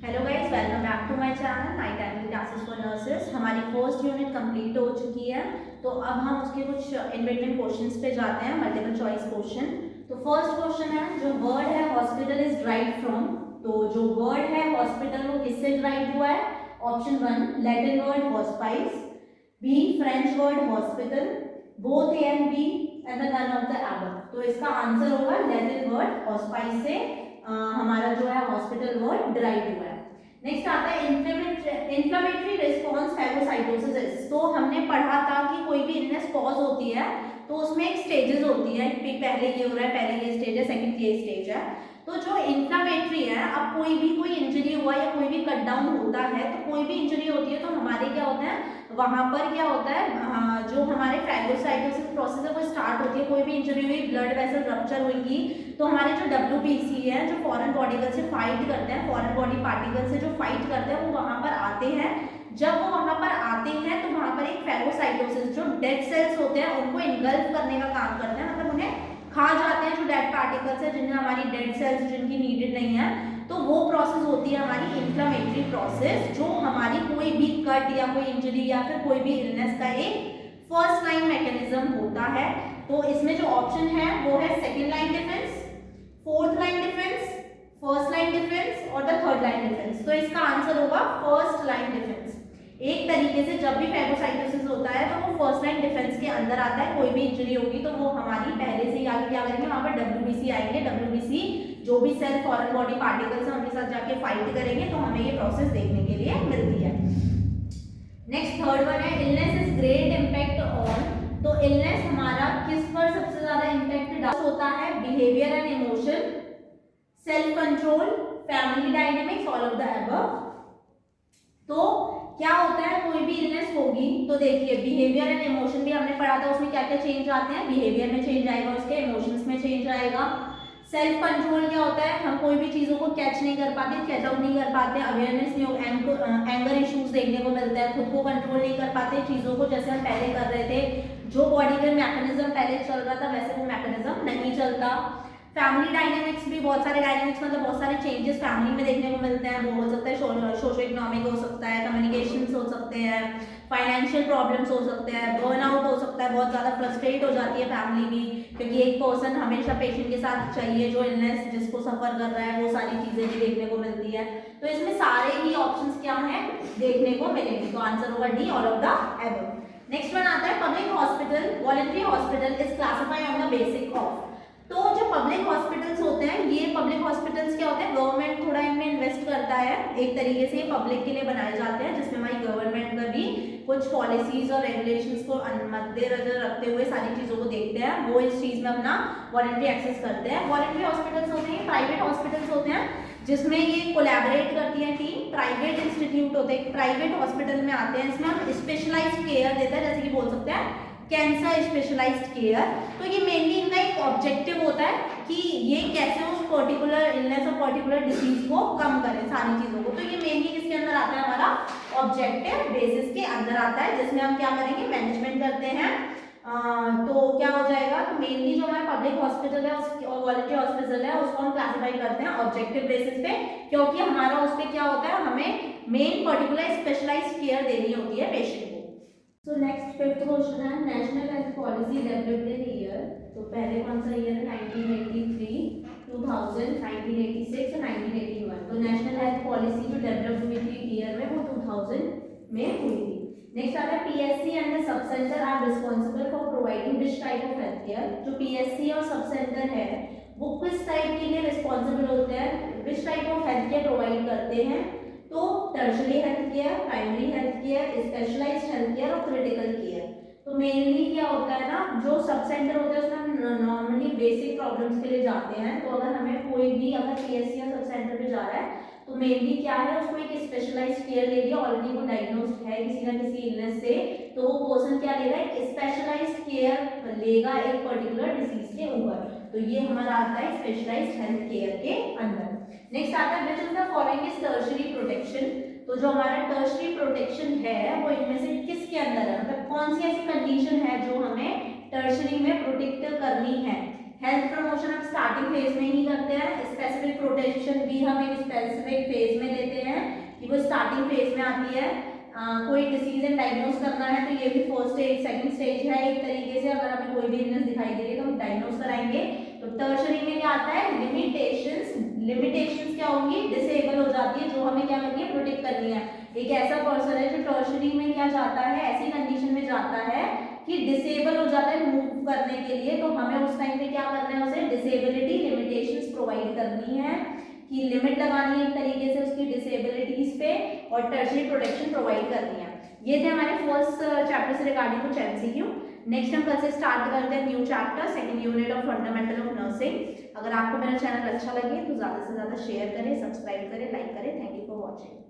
Hello guys, welcome back to my channel night timing classes for nurses. हमारी first unit complete हो चुकी है, तो अब हम उसके कुछ इन बिटवीन क्वेश्चंस पे जाते हैं, मल्टीपल चॉइस क्वेश्चन। तो फर्स्ट क्वेश्चन है, जो वर्ड है हॉस्पिटल इज ड्राइव्ड फ्रॉम। तो जो वर्ड है हॉस्पिटल वो किससे ड्राइव हुआ है? Option 1 Latin word hospice, B French word hospital, both A and B and none of the above. तो इसका आंसर होगा लैटिन वर्ड हॉस्पाइस से हमारा जो है हॉस्पिटल वर्ड ड्राइव हुआ है। नेक्स्ट आता है इन्फ्लेमेटरी रिस्पॉन्स फैगोसाइटोसिस। तो हमने पढ़ा था कि कोई भी इलनेस कॉज होती है तो उसमें एक स्टेजेस होती है, पहले ये हो रहा है, पहले ये स्टेज है, सेकंड ये स्टेज है। तो जो इन्फ्लेमेटरी है, अब कोई इंजरी हुआ या कोई भी कट डाउन होता है, तो कोई भी इंजरी होती है तो हमारे क्या होता है, वहां पर क्या होता है, जो हमारे फैगोसाइटोसिस प्रोसेस है वो स्टार्ट होती है। कोई भी इंजरी हुई, ब्लड वेसल रप्चर हुई, तो हमारे जो WBC है, जो फॉरेन बॉडी से फाइट करते हैं, फॉरेन बॉडी पार्टिकल से जो फाइट करते हैं, वो वहां पर आते हैं। जब वो वहां पर आते हैं तो वहां पर एक फैगोसाइटोसिस, जो डेड सेल्स होते हैं उनको इनगल्फ करने का काम करते हैं, मतलब उन्हें खा जाते हैं। जो डेड पार्टिकल्स है, जिनमें हमारी डेड सेल्स जिनकी नीडेड नहीं है, तो वो प्रोसेस होती है हमारी इन्फ्लेमेटरी प्रोसेस, जो हमारी कोई भी कट या कोई इंजरी या फिर कोई भी इलनेस का एक फर्स्ट लाइन मैकेनिज्म होता है। तो इसमें जो ऑप्शन है वो है second line defence, fourth line defence, first line defence और द थर्ड लाइन डिफेंस। तो इसका आंसर होगा फर्स्ट लाइन डिफेंस। एक तरीके से जब भी फैगोसाइटोसिस होता है तो वो फर्स्ट लाइन डिफेंस के अंदर आता है। कोई भी इंजरी होगी तो वो हमारी पहले से ही आगे क्या करेंगे, वहां पर WBC आएंगे, WBC जो भी सेल फॉरेन बॉडी पार्टिकल्स हैं उनके साथ जाके फाइट करेंगे, तो हमें ये प्रोसेस देखने के लिए मिलती है। नेक्स्ट थर्ड वन है illness is great impact on. तो इलनेस हमारा किस पर सबसे ज्यादा इम्पैक्ट होता है? Behaviour and emotion, self control, family dynamics, all of the above. तो क्या होता है, कोई भी इलनेस होगी तो देखिए बिहेवियर एंड इमोशन भी हमने पढ़ा था, उसमें क्या क्या चेंज आते हैं, बिहेवियर में चेंज आएगा, उसके इमोशंस में चेंज आएगा। सेल्फ कंट्रोल क्या होता है, हम कोई भी चीजों को कैच नहीं कर पाते, कैच आउट नहीं कर पाते, अवेयरनेस नहीं हो, एंगर इश्यूज देखने को मिलता है, खुद को कंट्रोल नहीं कर पाते चीजों को, जैसे हम पहले कर रहे थे, जो बॉडी का मैकेनिज्म पहले चल रहा था वैसे वो मैकेनिज्म नहीं चलता। फैमिली डायनेमिक्स भी बहुत सारे डायनेमिक्स, मतलब बहुत सारे चेंजेस फैमिली में देखने को मिलते हैं। वो हो सकता है सोशो इकोनॉमिक हो सकता है, कम्युनिकेशन हो सकते हैं, फाइनेंशियल प्रॉब्लम्स हो सकते हैं, बर्नआउट हो सकता है, बहुत ज़्यादा फ्रस्ट्रेट हो जाती है फैमिली भी, क्योंकि एक पर्सन हमेशा पेशेंट के साथ चाहिए जो इलनेस जिसको सफर कर रहा है, वो सारी चीज़ें भी देखने को मिलती है। तो इसमें सारे ही ऑप्शंस क्या हैं देखने को मिलेंगे, तो आंसर होगा D, all of the above. Next one आता है public hospital, voluntary hospital is classified on the basic of. तो जो पब्लिक हॉस्पिटल्स होते हैं, ये पब्लिक हॉस्पिटल्स क्या होते हैं, गवर्नमेंट थोड़ा इनमें इन्वेस्ट करता है, एक तरीके से ये पब्लिक के लिए बनाए जाते हैं, जिसमें हमारी गवर्नमेंट का भी कुछ पॉलिसीज और रेगुलेशंस को मद्देनजर रखते हुए सारी चीजों को देखते हैं, वो इस चीज में अपना वॉलंटरी एक्सेस करते हैं। वॉलंटरी हॉस्पिटल्स होते हैं, प्राइवेट हॉस्पिटल्स होते हैं, जिसमें ये कोलैबोरेट करती है टीम। प्राइवेट इंस्टीट्यूट होते हैं, प्राइवेट हॉस्पिटल में आते हैं, इसमें हम स्पेशलाइज्ड केयर देते हैं, जैसे कि बोल सकते हैं कैंसर स्पेशलाइज्ड केयर। तो ये मेनली इनका एक ऑब्जेक्टिव होता है कि ये कैसे उस पर्टिकुलर इलनेस और पर्टिकुलर डिसीज को कम करें, सारी चीजों को। तो ये मेनली किसके अंदर आता है, हमारा ऑब्जेक्टिव बेसिस के अंदर आता है, जिसमें हम क्या करेंगे, मैनेजमेंट करते हैं। तो क्या हो जाएगा, तो मेनली जो हमारा पब्लिक हॉस्पिटल है और वॉलंटरी हॉस्पिटल है उसको हम क्लासिफाई करते हैं ऑब्जेक्टिव बेसिस पे, क्योंकि हमारा उस पर क्या होता है, हमें मेन पर्टिकुलर स्पेशलाइज्ड केयर देनी होती है पेशेंट को। सो नेक्स्ट फिफ्थ क्वेश्चन है national health policy developed in year. तो पहले कौन सा ईयर है, 1983, 2000, 1986 और 1981। तो नेशनल हेल्थ पॉलिसी जो डेवलप हुई थी ईयर में वो 2000 में हुई थी। नेक्स्ट आता है PSC and the sub center are responsible for providing which type of health care. जो PSC और सब सेंटर है वो किस टाइप के लिए रिस्पॉन्सिबल होते हैं, which type of health care provide करते हैं? तो tertiary health care, primary health care, specialized health care और क्रिटिकल केयर। तो मेनली क्या होता है ना, जो सब सेंटर होते हैं उसमें हम नॉर्मली बेसिक प्रॉब्लम्स के लिए जाते हैं। तो अगर हमें कोई भी अगर PSC या सब सेंटर पे जा रहा है तो मेनली क्या है, उसको एक स्पेशलाइज्ड केयर ले लिया, ऑलरेडी वो डायग्नोस्ड है किसी ना किसी इलनेस से, तो वो पर्सन क्या लेगा, एक स्पेशलाइज्ड केयर लेगा एक पर्टिकुलर डिसीज के ऊपर। तो ये हमारा आता है स्पेशलाइज्ड हेल्थ केयर के अंदर। नेक्स्ट आता है which of the following is tertiary protection. तो जो हमारा टर्शरी प्रोटेक्शन है वो इनमें से किसके अंदर है, मतलब कौन सी ऐसी कंडीशन है जो हमें टर्शरी में प्रोटेक्ट करनी है? हेल्थ प्रमोशन हम स्टार्टिंग फेज में ही करते हैं, स्पेसिफिक प्रोटेक्शन भी हम एक स्पेसिफिक फेज में देते हैं, स्टार्टिंग फेज में आती है। कोई डिसीज एंड डायग्नोज करना है तो ये भी फर्स्ट स्टेज सेकंड स्टेज है एक तरीके से। अगर हमें कोई भी इलनेस दिखाई दे रही है तो हम डायग्नोज कराएंगे। तो टर्शरी में क्या आता है, लिमिटेशंस। लिमिटेशंस क्या होंगी, डिसेबल हो जाती है, जो हमें क्या करनी है, प्रोटेक्ट करनी है। एक ऐसा पर्सन है जो टर्शरी में क्या जाता है, ऐसी कंडीशन में जाता है कि डिसेबल हो जाता है मूव करने के लिए, तो हमें उस टाइम पे क्या करना है, उसे डिसेबिलिटी लिमिटेशंस प्रोवाइड करनी है, कि लिमिट लगानी है एक तरीके से उसकी डिसेबिलिटीज पे, और टर्शरी प्रोटेक्शन प्रोवाइड करनी है। ये थे हमारे फर्स्ट चैप्टर से रिगार्डिंग कुछ एमसीक्यू। नेक्स्ट हम कल से स्टार्ट करते हैं new chapter, second unit of fundamental of nursing. अगर आपको मेरा चैनल अच्छा लगे तो ज़्यादा से ज़्यादा शेयर करें, सब्सक्राइब करें, लाइक करें। Thank you for watching.